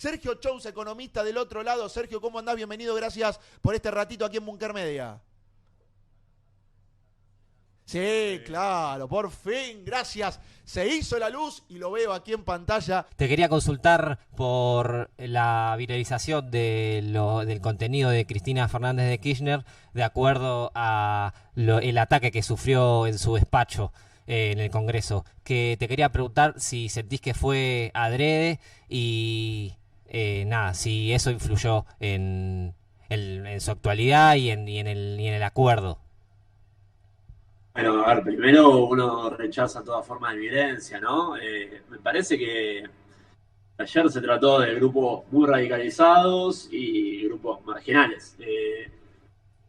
Sergio Chous, economista del otro lado. Sergio, ¿cómo andás? Bienvenido, gracias por este ratito aquí en Bunker Media. Sí, claro, por fin, gracias. Se hizo la luz y lo veo aquí en pantalla. Te quería consultar por la viralización del contenido de Cristina Fernández de Kirchner de acuerdo a el ataque que sufrió en su despacho en el Congreso. Que te quería preguntar si sentís que fue adrede y si eso influyó en su actualidad y en el acuerdo. Bueno, a ver, primero uno rechaza toda forma de violencia, ¿no? Me parece que ayer se trató de grupos muy radicalizados y grupos marginales.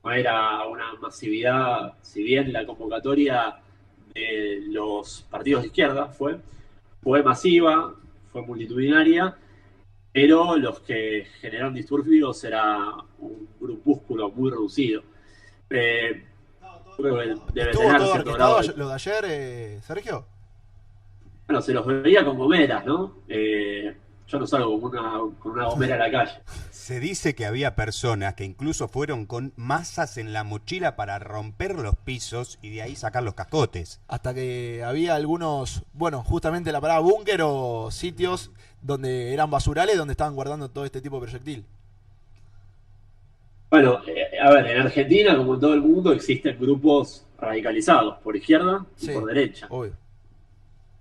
No era una masividad, si bien la convocatoria de los partidos de izquierda fue masiva, fue multitudinaria, pero los que generaron disturbios era un grupúsculo muy reducido. Creo que debe ¿Estuvo tener todo cierto orquestado grado lo de ayer, Sergio? Bueno, se los veía con gomeras, ¿no? Yo no salgo con una gomera a la calle. Se dice que había personas que incluso fueron con masas en la mochila para romper los pisos y de ahí sacar los cascotes. Hasta que había algunos, bueno, justamente la palabra búnker o sitios donde eran basurales donde estaban guardando todo este tipo de proyectil. Bueno, a ver, en Argentina, como en todo el mundo, existen grupos radicalizados, por izquierda y por derecha. Obvio.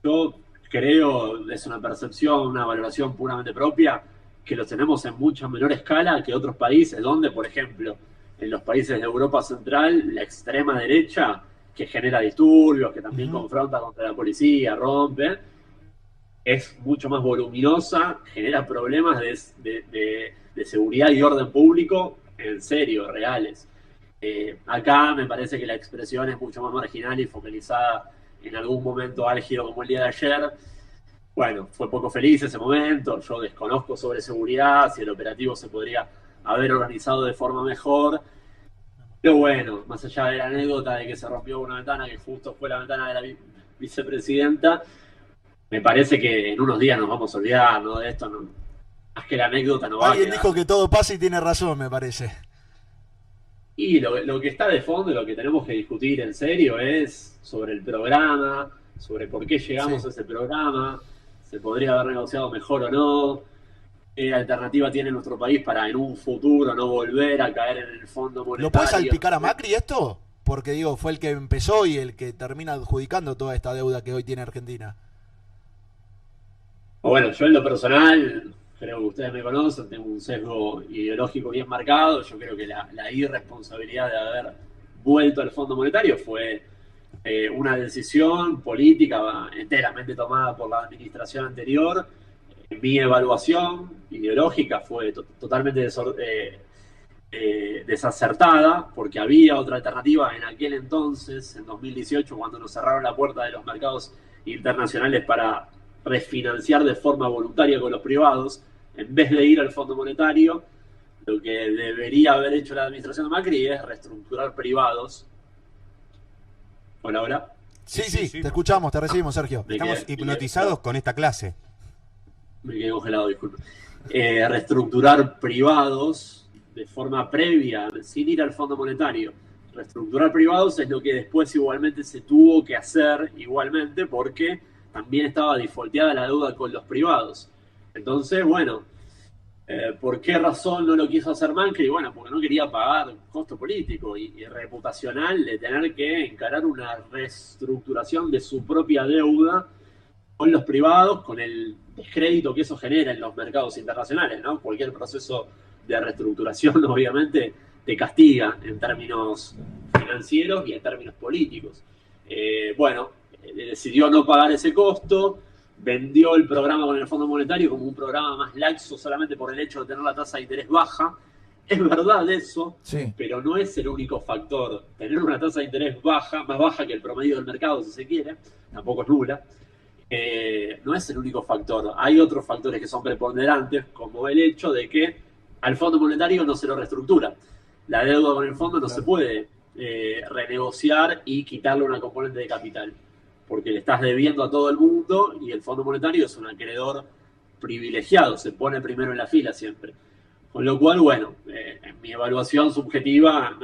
Yo creo, es una percepción, una valoración puramente propia, que los tenemos en mucha menor escala que otros países, donde, por ejemplo, en los países de Europa Central, la extrema derecha, que genera disturbios, que también confronta contra la policía, rompe, es mucho más voluminosa, genera problemas de seguridad y orden público, en serio, reales. Acá me parece que la expresión es mucho más marginal y focalizada en algún momento álgido como el día de ayer. Bueno, fue poco feliz ese momento, yo desconozco sobre seguridad, si el operativo se podría haber organizado de forma mejor. Pero bueno, más allá de la anécdota de que se rompió una ventana, que justo fue la ventana de la vicepresidenta, me parece que en unos días nos vamos a olvidar, ¿no? De esto, no, más que la anécdota no va a quedar. Alguien dijo que todo pasa y tiene razón, me parece. Y lo que está de fondo, lo que tenemos que discutir en serio es sobre el programa, sobre por qué llegamos a ese programa, se podría haber negociado mejor o no, qué alternativa tiene nuestro país para en un futuro no volver a caer en el Fondo Monetario. ¿Lo puede salpicar a Macri esto? Porque digo, fue el que empezó y el que termina adjudicando toda esta deuda que hoy tiene Argentina. Bueno, yo en lo personal, creo que ustedes me conocen, tengo un sesgo ideológico bien marcado. Yo creo que la irresponsabilidad de haber vuelto al Fondo Monetario fue una decisión política enteramente tomada por la administración anterior. Mi evaluación ideológica fue totalmente desacertada, porque había otra alternativa en aquel entonces, en 2018, cuando nos cerraron la puerta de los mercados internacionales para refinanciar de forma voluntaria con los privados, en vez de ir al Fondo Monetario. Lo que debería haber hecho la administración de Macri es reestructurar privados. Hola. Sí, te escuchamos, te recibimos, Sergio. Estamos hipnotizados con esta clase. Me quedé congelado, disculpe. Reestructurar privados de forma previa, sin ir al Fondo Monetario. Reestructurar privados es lo que después igualmente se tuvo que hacer igualmente, porque también estaba defaulteada la deuda con los privados. Entonces, bueno, ¿por qué razón no lo quiso hacer Macri? Bueno, porque no quería pagar costo político y reputacional de tener que encarar una reestructuración de su propia deuda con los privados, con el descrédito que eso genera en los mercados internacionales, ¿no? Cualquier proceso de reestructuración, obviamente, te castiga en términos financieros y en términos políticos. Decidió no pagar ese costo, vendió el programa con el Fondo Monetario como un programa más laxo solamente por el hecho de tener la tasa de interés baja. Es verdad eso, pero no es el único factor. Tener una tasa de interés baja, más baja que el promedio del mercado, si se quiere, tampoco es nula, no es el único factor. Hay otros factores que son preponderantes, como el hecho de que al Fondo Monetario no se lo reestructura. La deuda con el fondo no se puede renegociar y quitarle una componente de capital, porque le estás debiendo a todo el mundo y el Fondo Monetario es un acreedor privilegiado, se pone primero en la fila siempre. Con lo cual, bueno, en mi evaluación subjetiva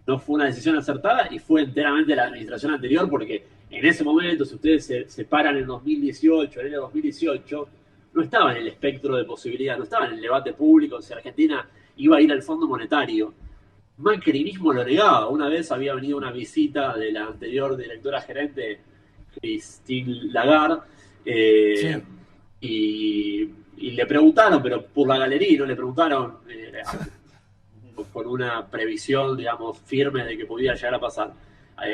no fue una decisión acertada y fue enteramente la administración anterior, porque en ese momento, si ustedes se paran en 2018, en enero de 2018, no estaba en el espectro de posibilidad, no estaba en el debate público si Argentina iba a ir al Fondo Monetario. Macri mismo lo negaba. Una vez había venido una visita de la anterior directora gerente, Christine Lagarde, y le preguntaron, pero por la galería, no le preguntaron con una previsión, digamos, firme de que podía llegar a pasar.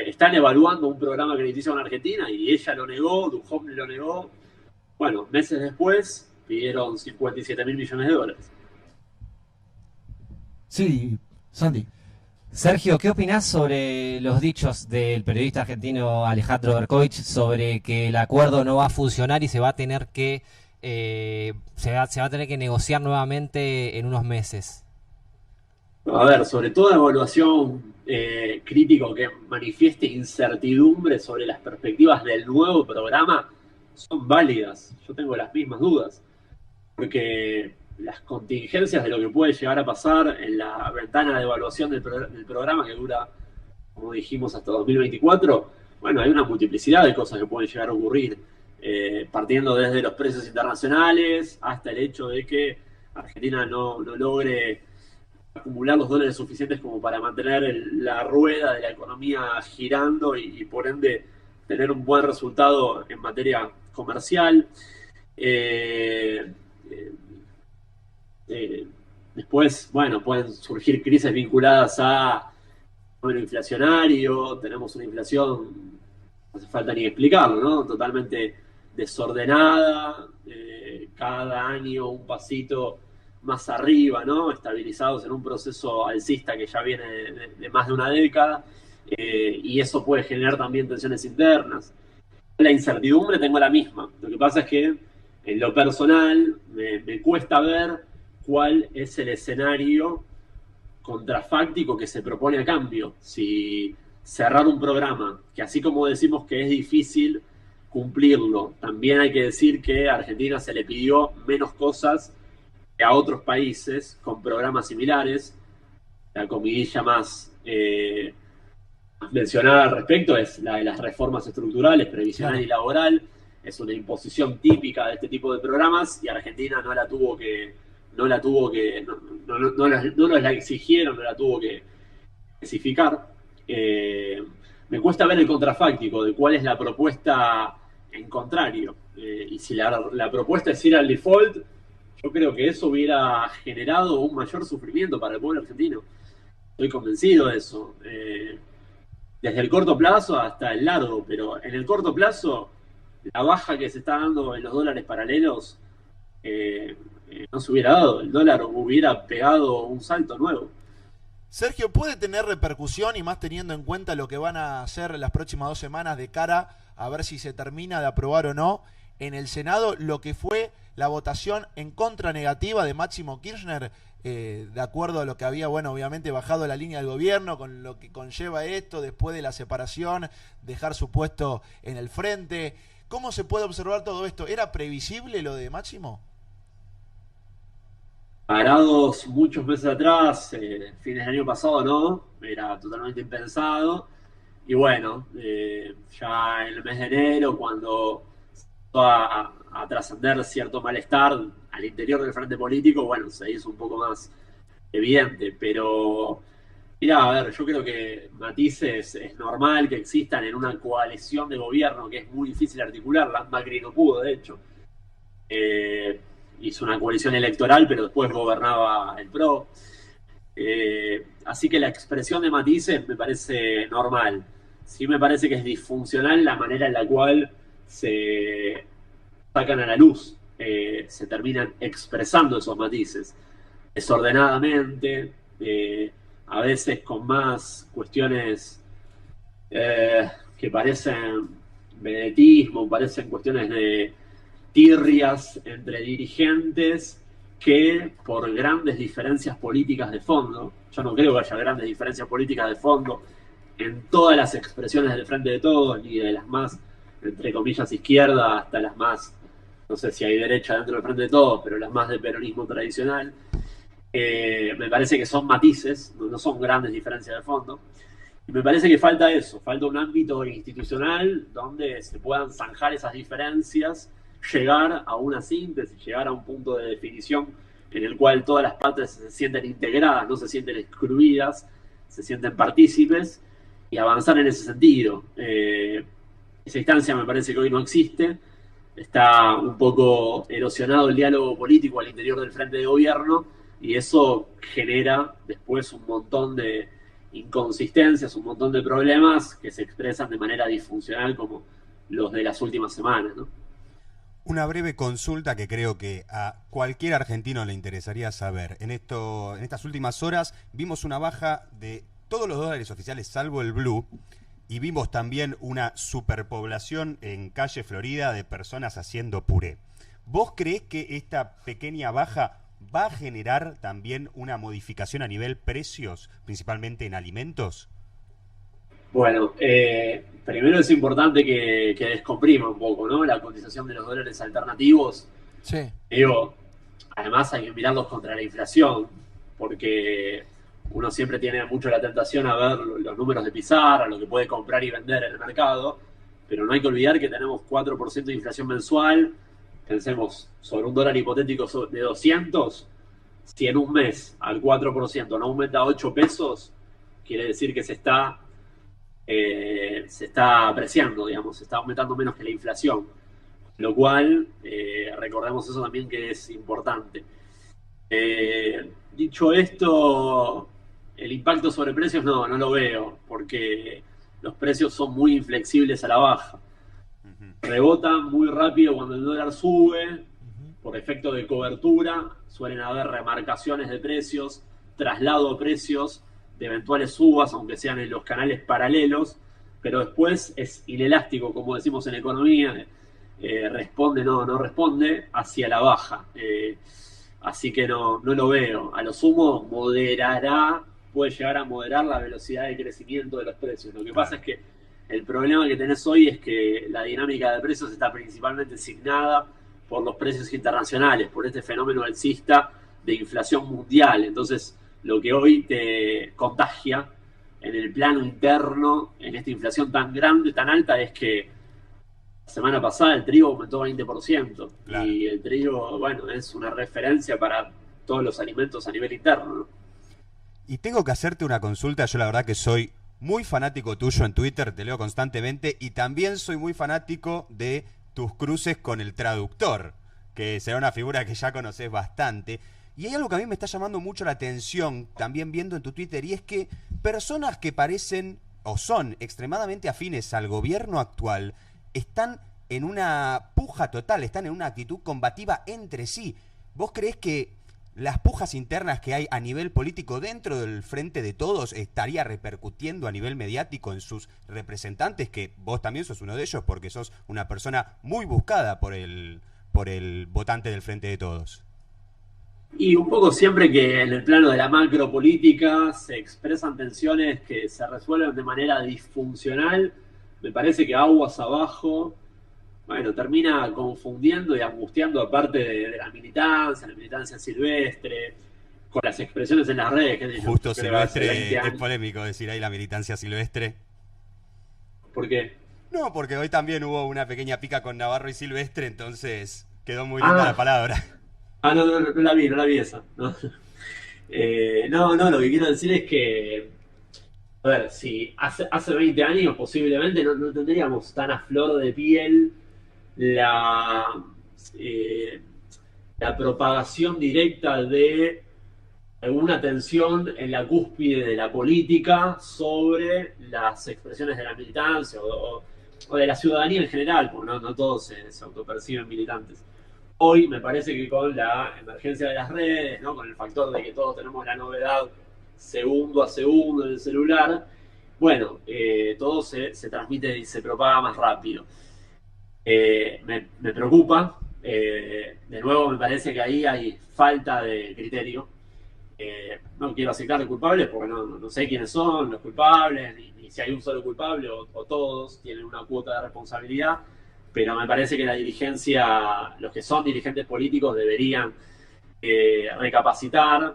Están evaluando un programa crediticio en Argentina y ella lo negó, Duhovne lo negó. Bueno, meses después pidieron 57.000 millones de dólares. Sí, Santi. Sergio, ¿qué opinás sobre los dichos del periodista argentino Alejandro Berkovich sobre que el acuerdo no va a funcionar y se va a tener que negociar nuevamente en unos meses? A ver, sobre toda evaluación crítico que manifieste incertidumbre sobre las perspectivas del nuevo programa son válidas. Yo tengo las mismas dudas, porque las contingencias de lo que puede llegar a pasar en la ventana de evaluación del programa, que dura, como dijimos, hasta 2024, bueno, hay una multiplicidad de cosas que pueden llegar a ocurrir, partiendo desde los precios internacionales hasta el hecho de que Argentina no logre acumular los dólares suficientes como para mantener la rueda de la economía girando y por ende tener un buen resultado en materia comercial. Después, bueno, pueden surgir crisis vinculadas a número inflacionario. Tenemos una inflación, no hace falta ni explicarlo, ¿no? Totalmente desordenada, cada año un pasito más arriba, ¿no? Estabilizados en un proceso alcista que ya viene de más de una década, y eso puede generar también tensiones internas. La incertidumbre tengo la misma. Lo que pasa es que en lo personal me cuesta ver cuál es el escenario contrafáctico que se propone a cambio. Si cerrar un programa, que así como decimos que es difícil cumplirlo, también hay que decir que a Argentina se le pidió menos cosas que a otros países con programas similares. La comidilla más mencionada al respecto es la de las reformas estructurales, previsional y laboral. Es una imposición típica de este tipo de programas y Argentina no nos la exigieron, no la tuvo que especificar. Me cuesta ver el contrafáctico de cuál es la propuesta en contrario. Y si la propuesta es ir al default, yo creo que eso hubiera generado un mayor sufrimiento para el pueblo argentino. Estoy convencido de eso. Desde el corto plazo hasta el largo, pero en el corto plazo, la baja que se está dando en los dólares paralelos no se hubiera dado. El dólar hubiera pegado un salto nuevo. Sergio, ¿puede tener repercusión, y más teniendo en cuenta lo que van a hacer las próximas 2 semanas de cara a ver si se termina de aprobar o no en el Senado lo que fue la votación en contra negativa de Máximo Kirchner, de acuerdo a lo que había, bueno, obviamente bajado la línea del gobierno, con lo que conlleva esto después de la separación, dejar su puesto en el frente? ¿Cómo se puede observar todo esto? ¿Era previsible lo de Máximo? Parados muchos meses atrás, fines del año pasado, no, era totalmente impensado. Y bueno, ya en el mes de enero, cuando va a trascender cierto malestar al interior del frente político, bueno, se hizo un poco más evidente. Pero, mira, a ver, yo creo que matices es normal que existan en una coalición de gobierno que es muy difícil articularla. Macri no pudo, de hecho. Hizo una coalición electoral, pero después gobernaba el PRO. Así que la expresión de matices me parece normal. Sí me parece que es disfuncional la manera en la cual se sacan a la luz, se terminan expresando esos matices desordenadamente, a veces con más cuestiones que parecen vedetismo, parecen cuestiones de tirrias entre dirigentes que por grandes diferencias políticas de fondo. Yo no creo que haya grandes diferencias políticas de fondo en todas las expresiones del Frente de Todos, ni de las más, entre comillas, izquierda hasta las más no sé si hay derecha dentro del Frente de Todos, pero las más de peronismo tradicional, me parece que son matices, no son grandes diferencias de fondo. Y me parece que falta eso, falta un ámbito institucional donde se puedan zanjar esas diferencias, llegar a una síntesis, llegar a un punto de definición en el cual todas las partes se sienten integradas, no se sienten excluidas, se sienten partícipes, y avanzar en ese sentido. Esa instancia me parece que hoy no existe, está un poco erosionado el diálogo político al interior del frente de gobierno, y eso genera después un montón de inconsistencias, un montón de problemas que se expresan de manera disfuncional como los de las últimas semanas, ¿no? Una breve consulta que creo que a cualquier argentino le interesaría saber. En estas últimas horas vimos una baja de todos los dólares oficiales salvo el blue, y vimos también una superpoblación en calle Florida de personas haciendo puré. ¿Vos creés que esta pequeña baja va a generar también una modificación a nivel precios, principalmente en alimentos? Bueno, primero es importante que descomprima un poco, ¿no?, la cotización de los dólares alternativos. Sí. Digo, además hay que mirarlos contra la inflación, porque uno siempre tiene mucho la tentación a ver los números de Pizarra, lo que puede comprar y vender en el mercado, pero no hay que olvidar que tenemos 4% de inflación mensual. Pensemos sobre un dólar hipotético de 200, si en un mes al 4% no aumenta a 8 pesos, quiere decir que se está apreciando, digamos, se está aumentando menos que la inflación. Lo cual, recordemos eso también que es importante. Dicho esto, el impacto sobre precios no lo veo, porque los precios son muy inflexibles a la baja. Rebotan muy rápido cuando el dólar sube, por efecto de cobertura, suelen haber remarcaciones de precios, traslado de precios de eventuales subas, aunque sean en los canales paralelos, pero después es inelástico, como decimos en economía, responde, no responde, hacia la baja. Así que no lo veo. A lo sumo puede llegar a moderar la velocidad de crecimiento de los precios. Lo que pasa es que el problema que tenés hoy es que la dinámica de precios está principalmente asignada por los precios internacionales, por este fenómeno alcista de inflación mundial. Entonces, lo que hoy te contagia en el plano interno, en esta inflación tan grande, tan alta, es que la semana pasada el trigo aumentó 20%. Claro. Y el trigo, bueno, es una referencia para todos los alimentos a nivel interno, ¿no? Y tengo que hacerte una consulta. Yo la verdad que soy muy fanático tuyo en Twitter, te leo constantemente, y también soy muy fanático de tus cruces con el traductor, que será una figura que ya conoces bastante. Y hay algo que a mí me está llamando mucho la atención, también viendo en tu Twitter, y es que personas que parecen o son extremadamente afines al gobierno actual están en una puja total, están en una actitud combativa entre sí. ¿Vos creés que las pujas internas que hay a nivel político dentro del Frente de Todos estaría repercutiendo a nivel mediático en sus representantes, que vos también sos uno de ellos porque sos una persona muy buscada por el votante del Frente de Todos? Y un poco siempre que en el plano de la macropolítica se expresan tensiones que se resuelven de manera disfuncional, me parece que aguas abajo, bueno, termina confundiendo y angustiando a parte de la militancia silvestre, con las expresiones en las redes. Que justo silvestre, es polémico decir ahí la militancia silvestre. ¿Por qué? No, porque hoy también hubo una pequeña pica con Navarro y Silvestre, entonces quedó muy linda la palabra. No la vi esa. No, lo que quiero decir es que, a ver, si hace 20 años posiblemente no tendríamos tan a flor de piel la propagación directa de alguna tensión en la cúspide de la política sobre las expresiones de la militancia o de la ciudadanía en general, porque no todos se autoperciben militantes. Hoy me parece que con la emergencia de las redes, ¿no?, con el factor de que todos tenemos la novedad segundo a segundo en el celular, bueno, todo se transmite y se propaga más rápido. Me preocupa. De nuevo, me parece que ahí hay falta de criterio. No quiero aceptar culpables porque no sé quiénes son los culpables, ni si hay un solo culpable o todos tienen una cuota de responsabilidad. pero me parece que la dirigencia, los que son dirigentes políticos deberían recapacitar,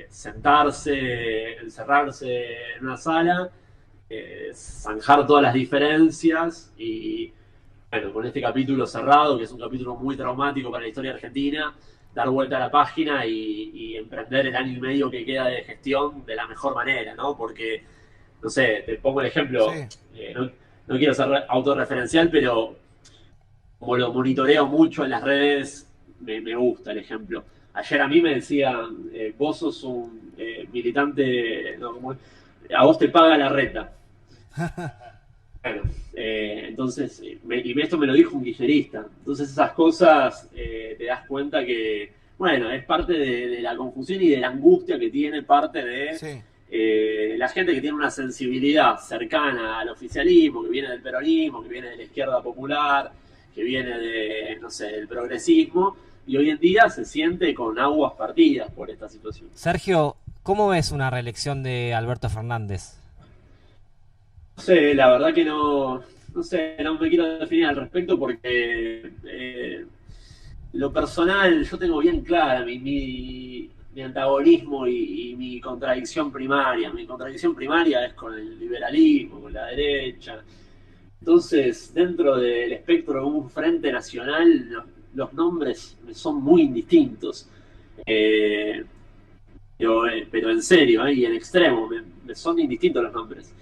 sentarse, encerrarse en una sala, zanjar todas las diferencias y, bueno, con este capítulo cerrado, que es un capítulo muy traumático para la historia argentina, dar vuelta a la página y emprender el año y medio que queda de gestión de la mejor manera, ¿no? Porque, no sé, te pongo el ejemplo, no quiero ser autorreferencial, pero como lo monitoreo mucho en las redes, me gusta el ejemplo. Ayer a mí me decían, vos sos un militante, no, a vos te paga la reta. Bueno, entonces, y esto me lo dijo un kirchnerista. Entonces esas cosas te das cuenta que, bueno, es parte de la confusión y de la angustia que tiene parte de la gente que tiene una sensibilidad cercana al oficialismo, que viene del peronismo, que viene de la izquierda popular, que viene de, no sé, del progresismo, y hoy en día se siente con aguas partidas por esta situación. Sergio, ¿cómo ves una reelección de Alberto Fernández? No sé, la verdad que no sé, no me quiero definir al respecto porque lo personal yo tengo bien clara mi antagonismo y mi contradicción primaria. Mi contradicción primaria es con el liberalismo, con la derecha. Entonces, dentro del espectro de un frente nacional, los nombres me son muy indistintos. Pero en serio, y en extremo, me son indistintos los nombres.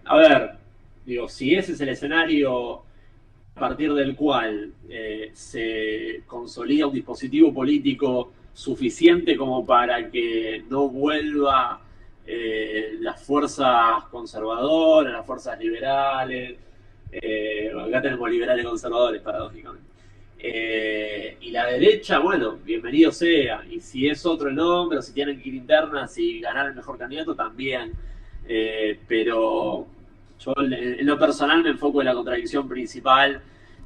A ver, digo, si ese es el escenario a partir del cual se consolida un dispositivo político suficiente como para que no vuelva las fuerzas conservadoras, las fuerzas liberales, acá tenemos liberales conservadores, paradójicamente, y la derecha, bueno, bienvenido sea, y si es otro el nombre, o si tienen que ir internas y ganar el mejor candidato, también. Pero yo en lo personal me enfoco en la contradicción principal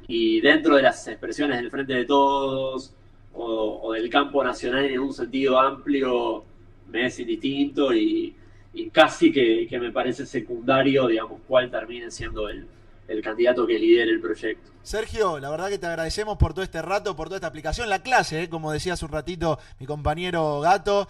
y dentro de las expresiones del Frente de Todos o del campo nacional en un sentido amplio me es indistinto y casi que me parece secundario, digamos, cuál termine siendo el candidato que lidere el proyecto. Sergio, la verdad que te agradecemos por todo este rato, por toda esta aplicación, la clase, como decía hace un ratito mi compañero Gato.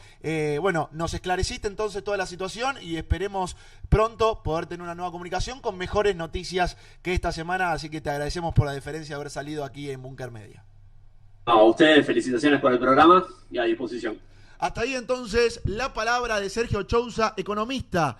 Bueno, nos esclareciste entonces toda la situación y esperemos pronto poder tener una nueva comunicación con mejores noticias que esta semana, así que te agradecemos por la deferencia de haber salido aquí en Búnker Media. A ustedes, felicitaciones por el programa y a disposición. Hasta ahí entonces la palabra de Sergio Chousa, economista